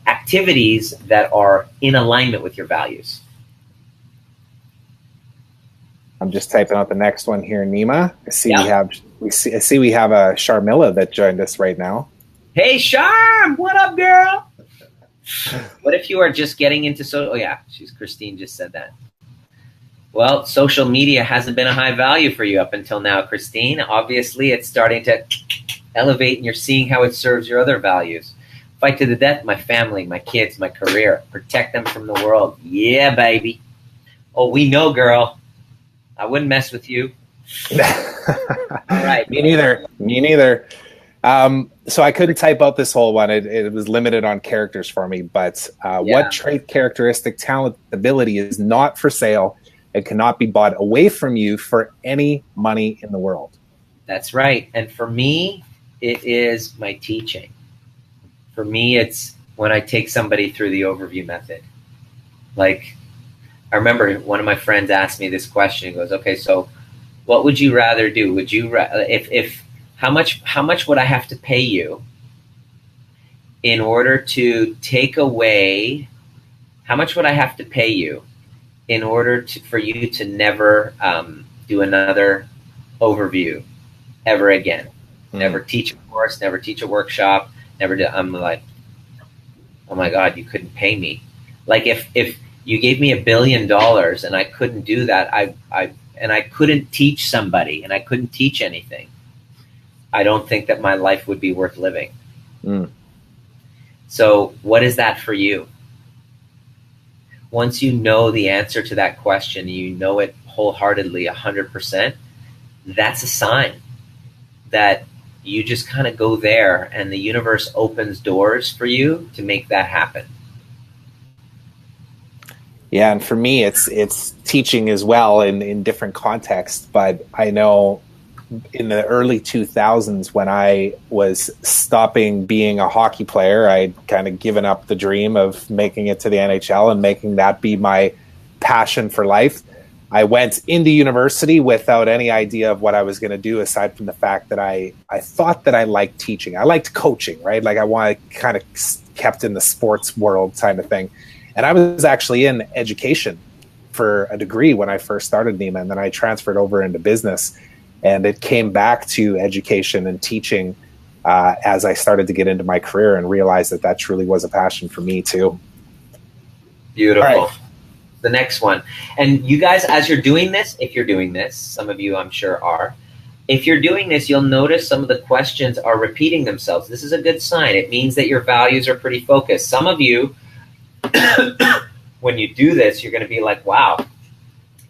activities that are in alignment with your values. I'm just typing out the next one here, Nima. I see we have a Sharmila that joined us right now. Hey, Sharm, what up, girl? What if you are just getting into Christine just said that. Well, social media hasn't been a high value for you up until now, Christine. Obviously, it's starting to elevate, and you're seeing how it serves your other values. Fight to the death, my family, my kids, my career. Protect them from the world. Yeah, baby. Oh, we know, girl. I wouldn't mess with you. All right. Me neither. So I couldn't type out this whole one. It was limited on characters for me. But what trait, characteristic, talent, ability is not for sale and cannot be bought away from you for any money in the world? That's right. And for me, it is my teaching. For me, it's when I take somebody through the overview method. Like, I remember one of my friends asked me this question. He goes, okay, so what would you rather do? Would you, how much would I have to pay you in order to take away, how much would I have to pay you in order for you to never do another overview ever again? Mm-hmm. Never teach a course, never teach a workshop, never do. I'm like, oh my God, you couldn't pay me. Like if you gave me $1 billion and I couldn't do that, I couldn't teach somebody and I couldn't teach anything, I don't think that my life would be worth living. Mm. So what is that for you? Once you know the answer to that question, you know it wholeheartedly, 100%, that's a sign that you just kind of go there and the universe opens doors for you to make that happen. Yeah, and for me, it's teaching as well in different contexts. But I know in the early 2000s, when I was stopping being a hockey player, I'd kind of given up the dream of making it to the NHL and making that be my passion for life. I went into university without any idea of what I was going to do, aside from the fact that I thought that I liked teaching. I liked coaching, right? Like I want to kind of kept in the sports world kind of thing. And I was actually in education for a degree when I first started NEMA, and then I transferred over into business, and it came back to education and teaching as I started to get into my career and realized that that truly was a passion for me too. Beautiful. The next one. And you guys, as you're doing this, if you're doing this, some of you I'm sure are, if you're doing this, you'll notice some of the questions are repeating themselves. This is a good sign. It means that your values are pretty focused. Some of you, when you do this, you're going to be like, wow,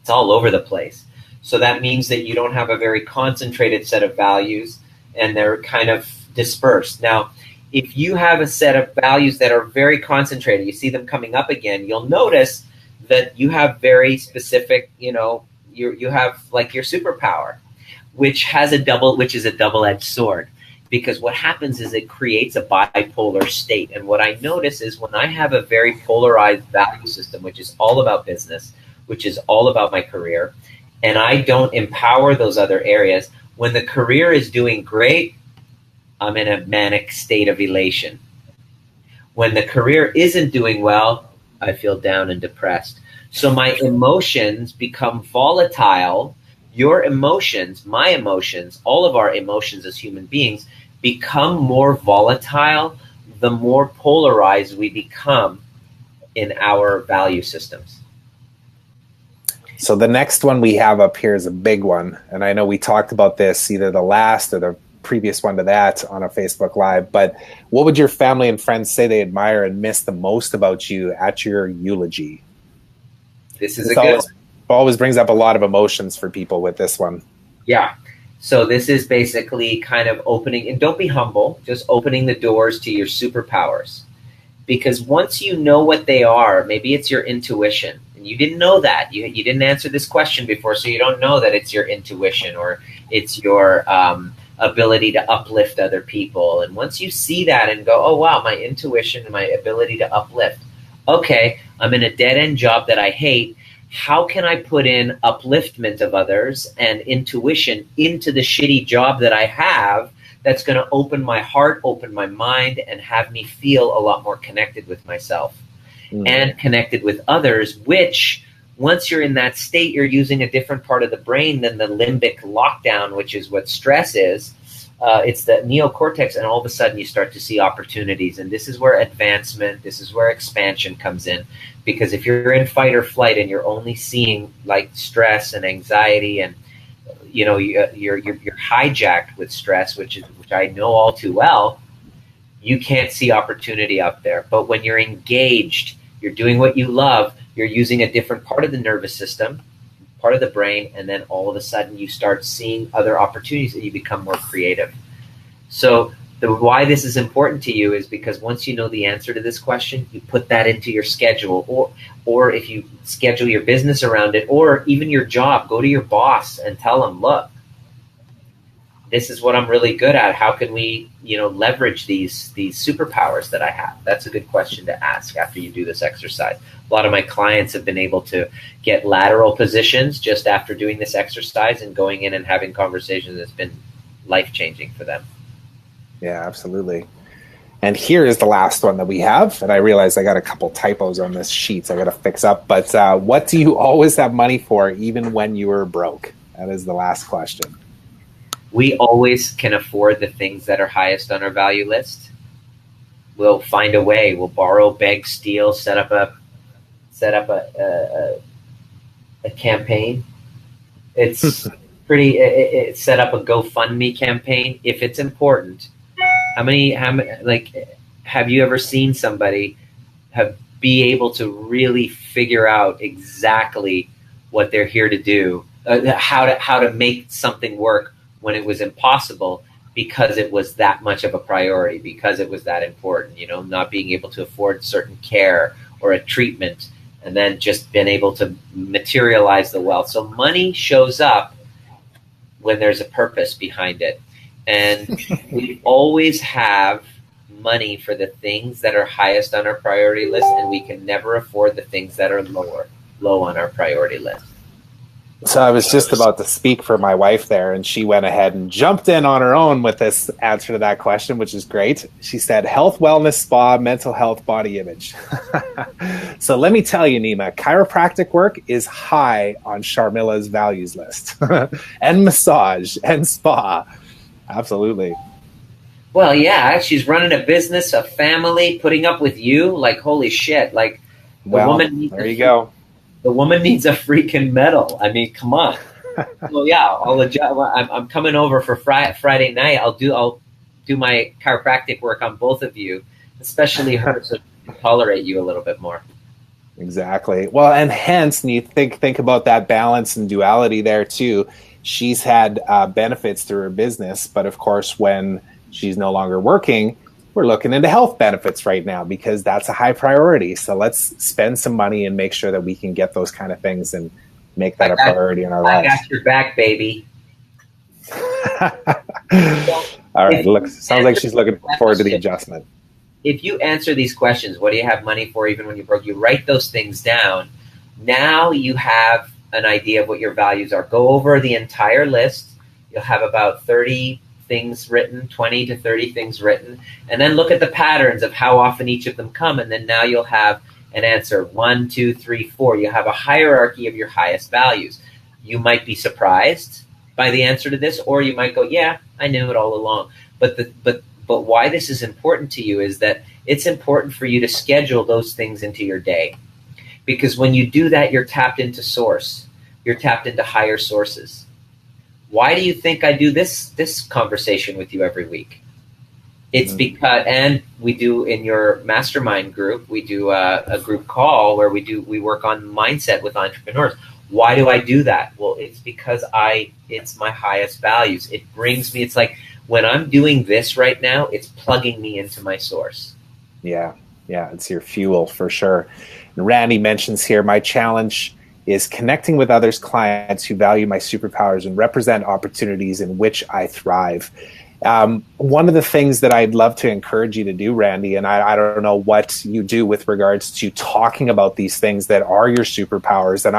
it's all over the place. So that means that you don't have a very concentrated set of values, and they're kind of dispersed. Now, if you have a set of values that are very concentrated, you see them coming up again, you'll notice that you have very specific, you have like your superpower, which is a double-edged sword, because what happens is it creates a bipolar state. And what I notice is when I have a very polarized value system, which is all about business, which is all about my career, and I don't empower those other areas, when the career is doing great, I'm in a manic state of elation. When the career isn't doing well, I feel down and depressed. So my emotions become volatile. Your emotions, my emotions, all of our emotions as human beings become more volatile the more polarized we become in our value systems. So the next one we have up here is a big one. And I know we talked about this either the last or the previous one to that on a Facebook Live, but what would your family and friends say they admire and miss the most about you at your eulogy? This is always brings up a lot of emotions for people with this one. Yeah. So this is basically kind of opening, and don't be humble, just opening the doors to your superpowers. Because once you know what they are, maybe it's your intuition, and you didn't know that. You didn't answer this question before, so you don't know that it's your intuition or it's your ability to uplift other people. And once you see that and go, oh, wow, my intuition and my ability to uplift. Okay, I'm in a dead-end job that I hate. How can I put in upliftment of others and intuition into the shitty job that I have that's going to open my heart, open my mind, and have me feel a lot more connected with myself and connected with others, which once you're in that state, you're using a different part of the brain than the limbic lockdown, which is what stress is. It's the neocortex, and all of a sudden you start to see opportunities. And this is where advancement, this is where expansion comes in. Because if you're in fight or flight and you're only seeing like stress and anxiety, and you're hijacked with stress, which I know all too well, you can't see opportunity out there. But when you're engaged, you're doing what you love, you're using a different part of the nervous system, part of the brain, and then all of a sudden you start seeing other opportunities and you become more creative. So why this is important to you is because once you know the answer to this question, you put that into your schedule, or if you schedule your business around it, or even your job, go to your boss and tell them, look, this is what I'm really good at. How can we, leverage these superpowers that I have? That's a good question to ask after you do this exercise. A lot of my clients have been able to get lateral positions just after doing this exercise and going in and having conversations that's been life-changing for them. Yeah, absolutely. And here is the last one that we have. And I realize I got a couple typos on this sheet, so I got to fix up. But what do you always have money for, even when you were broke? That is the last question. We always can afford the things that are highest on our value list. We'll find a way. We'll borrow, beg, steal, set up a campaign. It's pretty. Set up a GoFundMe campaign if it's important. How many? Have you ever seen somebody be able to really figure out exactly what they're here to do, how to make something work when it was impossible because it was that much of a priority, because it was that important, not being able to afford certain care or a treatment, and then just been able to materialize the wealth. So money shows up when there's a purpose behind it. And we always have money for the things that are highest on our priority list, and we can never afford the things that are low on our priority list. So I was just about to speak for my wife there, and she went ahead and jumped in on her own with this answer to that question, which is great. She said, health, wellness, spa, mental health, body image. So let me tell you, Nima, chiropractic work is high on Sharmila's values list, and massage and spa. Absolutely. Well, yeah, she's running a business, a family, putting up with you. Like, holy shit! Like, the Well, woman needs there you go. the woman needs a freaking medal. I mean, come on. So yeah, I'm coming over for Friday night. I'll do my chiropractic work on both of you, especially her, so she can tolerate you a little bit more. Exactly. Well, and hence, you think about that balance and duality there too. She's had benefits through her business, but of course, when she's no longer working, we're looking into health benefits right now because that's a high priority. So let's spend some money and make sure that we can get those kind of things and make that a priority in our lives. I got your back, baby. All right. Look, sounds like she's looking forward to the adjustment. If you answer these questions, what do you have money for even when you're broke? You write those things down. Now you have an idea of what your values are. Go over the entire list. You'll have about 30 things written, 20 to 30 things written, and then look at the patterns of how often each of them come. And then now you'll have an answer, 1, 2, 3, 4. You have a hierarchy of your highest values. You might be surprised by the answer to this, or you might go, yeah, I knew it all along. But why this is important to you is that it's important for you to schedule those things into your day. Because when you do that, you're tapped into source. You're tapped into higher sources. Why do you think I do this conversation with you every week? It's because, and we do in your mastermind group, we do a group call where we work on mindset with entrepreneurs. Why do I do that? Well, it's because it's my highest values. It brings me, it's like, when I'm doing this right now, it's plugging me into my source. Yeah, it's your fuel for sure. And Randy mentions here, my challenge is connecting with others, clients who value my superpowers and represent opportunities in which I thrive. One of the things that I'd love to encourage you to do, Randy, and I don't know what you do with regards to talking about these things that are your superpowers, and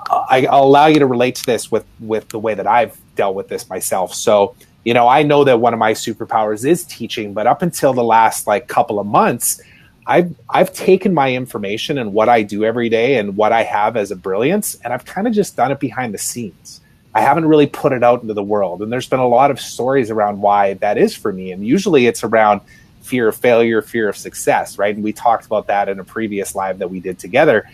I'll allow you to relate to this with the way that I've dealt with this myself. So, I know that one of my superpowers is teaching, but up until the last couple of months, I've taken my information and what I do every day and what I have as a brilliance, and I've kind of just done it behind the scenes. I haven't really put it out into the world. And there's been a lot of stories around why that is for me. And usually it's around fear of failure, fear of success, right? And we talked about that in a previous live that we did together.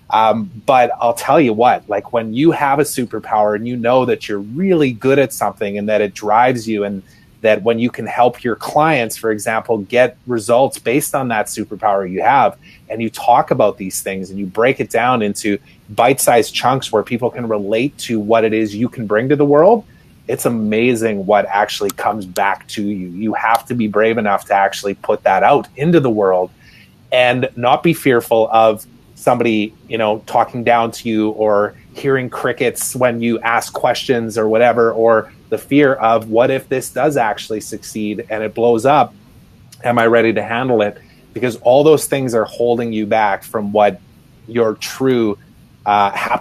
But I'll tell you what, when you have a superpower and you know that you're really good at something and that it drives you, and that when you can help your clients, for example, get results based on that superpower you have, and you talk about these things and you break it down into bite-sized chunks where people can relate to what it is you can bring to the world, it's amazing what actually comes back to you. You have to be brave enough to actually put that out into the world and not be fearful of somebody, talking down to you or hearing crickets when you ask questions or whatever, or the fear of what if this does actually succeed and it blows up? Am I ready to handle it? Because all those things are holding you back from what your true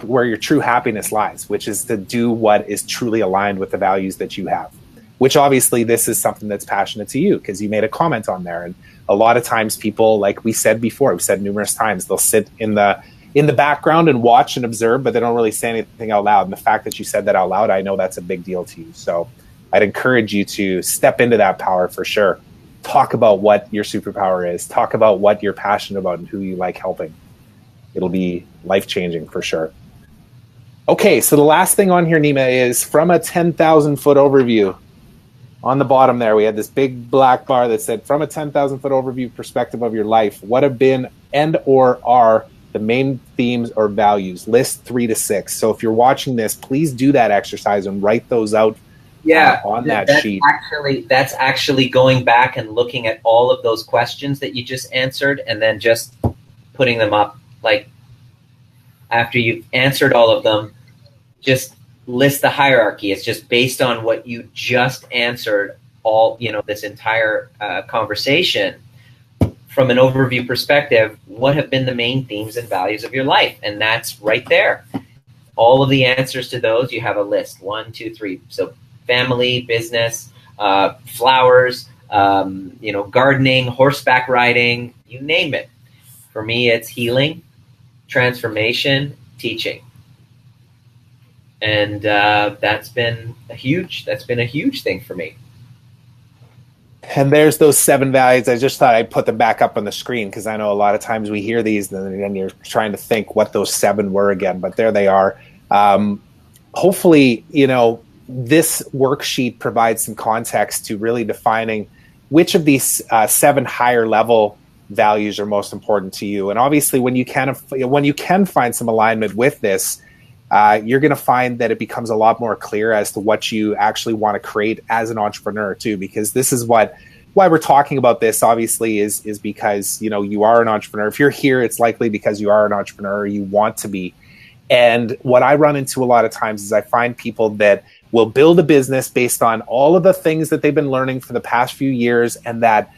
where your true happiness lies, which is to do what is truly aligned with the values that you have. Which obviously this is something that's passionate to you because you made a comment on there. And a lot of times people, like we said before, we've said numerous times, they'll sit in the background and watch and observe, but they don't really say anything out loud. And the fact that you said that out loud, I know that's a big deal to you. So I'd encourage you to step into that power for sure. Talk about what your superpower is. Talk about what you're passionate about and who you like helping. It'll be life-changing for sure. Okay, so the last thing on here, Nima, is from a 10,000-foot overview. On the bottom there, we had this big black bar that said, from a 10,000-foot overview perspective of your life, what have been and or are the main themes or values? List 3 to 6. So if you're watching this, please do that exercise and write those out on that sheet. That's actually going back and looking at all of those questions that you just answered and then just putting them up. After you've answered all of them, just list the hierarchy. It's just based on what you just answered this entire conversation. From an overview perspective, what have been the main themes and values of your life? And that's right there. all of the answers to those, you have a list, 1, 2, 3. So family, business, flowers, gardening, horseback riding, you name it. For me, it's healing, transformation, teaching. And that's been a huge thing for me. And there's those 7 values. I just thought I'd put them back up on the screen because I know a lot of times we hear these and then you're trying to think what those 7 were again, but there they are. Hopefully, this worksheet provides some context to really defining which of these 7 higher level values are most important to you. And obviously, when you can find some alignment with this, you're going to find that it becomes a lot more clear as to what you actually want to create as an entrepreneur too, because this is why we're talking about this, obviously, is because, you are an entrepreneur. If you're here, it's likely because you are an entrepreneur, or you want to be. And what I run into a lot of times is I find people that will build a business based on all of the things that they've been learning for the past few years, and that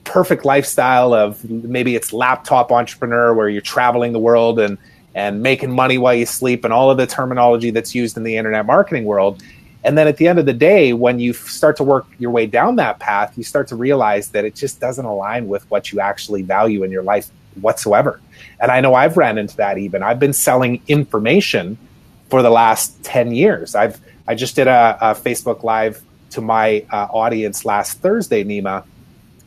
perfect lifestyle of maybe it's laptop entrepreneur where you're traveling the world and making money while you sleep and all of the terminology that's used in the internet marketing world. And then at the end of the day, when you start to work your way down that path, you start to realize that it just doesn't align with what you actually value in your life whatsoever. And I know I've ran into that even. I've been selling information for the last 10 years. I just did a Facebook Live to my audience last Thursday, Nima,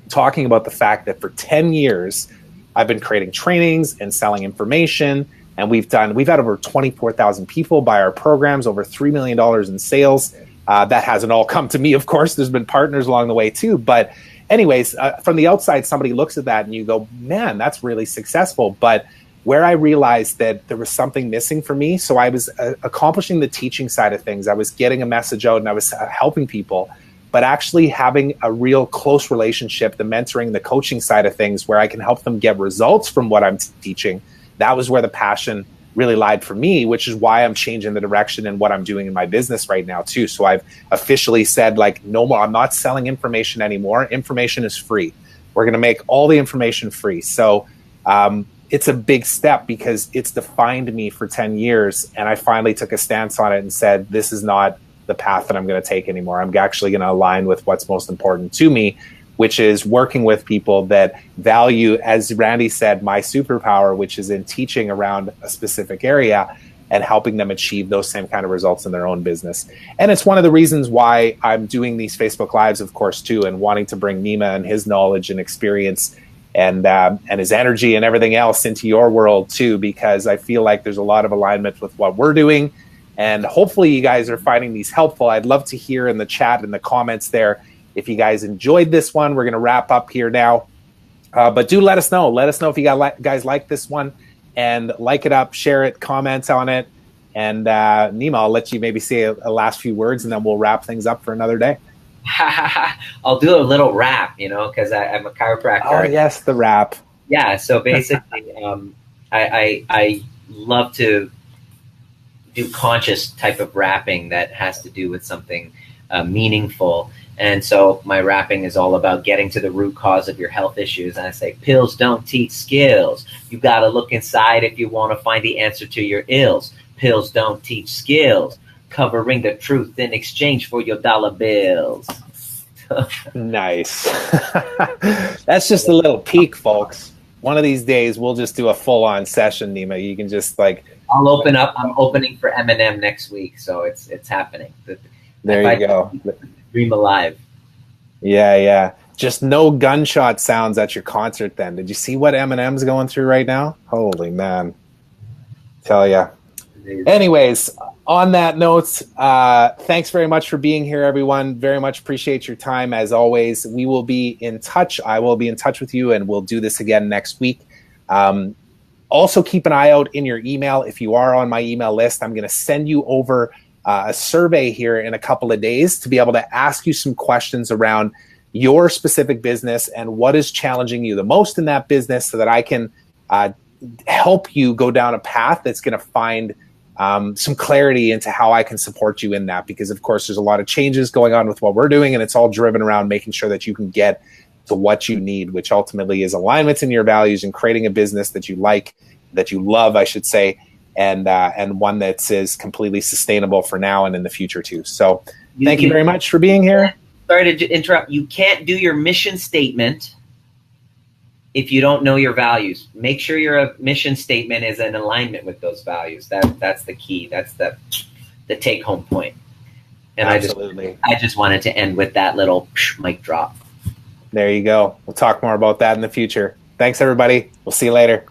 talking about the fact that for 10 years, I've been creating trainings and selling information. And we've had over 24,000 people buy our programs, over $3 million in sales. That hasn't all come to me, of course. There's been partners along the way too. But anyways, from the outside, somebody looks at that and you go, man, that's really successful. But where I realized that there was something missing for me, so I was accomplishing the teaching side of things. I was getting a message out and I was helping people, but actually having a real close relationship, the mentoring, the coaching side of things, where I can help them get results from what I'm teaching. That was where the passion really lied for me, which is why I'm changing the direction in what I'm doing in my business right now too. So I've officially said, no more, I'm not selling information anymore. Information is free. We're going to make all the information free. So it's a big step because it's defined me for 10 years. And I finally took a stance on it and said, this is not the path that I'm going to take anymore. I'm actually going to align with what's most important to me, which is working with people that value, as Randy said, my superpower, which is in teaching around a specific area and helping them achieve those same kind of results in their own business. And it's one of the reasons why I'm doing these Facebook Lives, of course, too, and wanting to bring Nima and his knowledge and experience and his energy and everything else into your world too, because I feel like there's a lot of alignment with what we're doing. And hopefully you guys are finding these helpful. I'd love to hear in the chat, in the comments there, if you guys enjoyed this one. We're going to wrap up here now. But do let us know. Let us know if you guys like this one, and like it up, share it, comment on it. And Nima, I'll let you maybe say a last few words, and then we'll wrap things up for another day. I'll do a little rap, because I'm a chiropractor. Oh, yes, the rap. Yeah, so basically, I love to do conscious type of rapping that has to do with something meaningful. And so my rapping is all about getting to the root cause of your health issues. And I say, pills don't teach skills. You got to look inside if you want to find the answer to your ills. Pills don't teach skills. Covering the truth in exchange for your dollar bills. Nice. That's just a little peek, folks. One of these days, we'll just do a full-on session, Nima. You can just I'll open up. I'm opening for Eminem next week, so it's happening. There you go. Dream alive. Yeah. Just no gunshot sounds at your concert then. Did you see what Eminem's going through right now? Holy man. Tell ya. Anyways, on that note, thanks very much for being here, everyone. Very much appreciate your time. As always, we will be in touch. I will be in touch with you, and we'll do this again next week. Also, keep an eye out in your email. If you are on my email list, I'm going to send you over a survey here in a couple of days to be able to ask you some questions around your specific business and what is challenging you the most in that business, so that I can help you go down a path that's going to find some clarity into how I can support you in that. Because, of course, there's a lot of changes going on with what we're doing, and it's all driven around making sure that you can get to what you need, which ultimately is alignment in your values and creating a business that you like, that you love, I should say, and one that's is completely sustainable for now and in the future too. So thank you very much for being here. Sorry to interrupt. You can't do your mission statement if you don't know your values. Make sure your mission statement is in alignment with those values. That's the key. That's the take home point. And Absolutely. I just wanted to end with that little mic drop. There you go. We'll talk more about that in the future. Thanks, everybody. We'll see you later.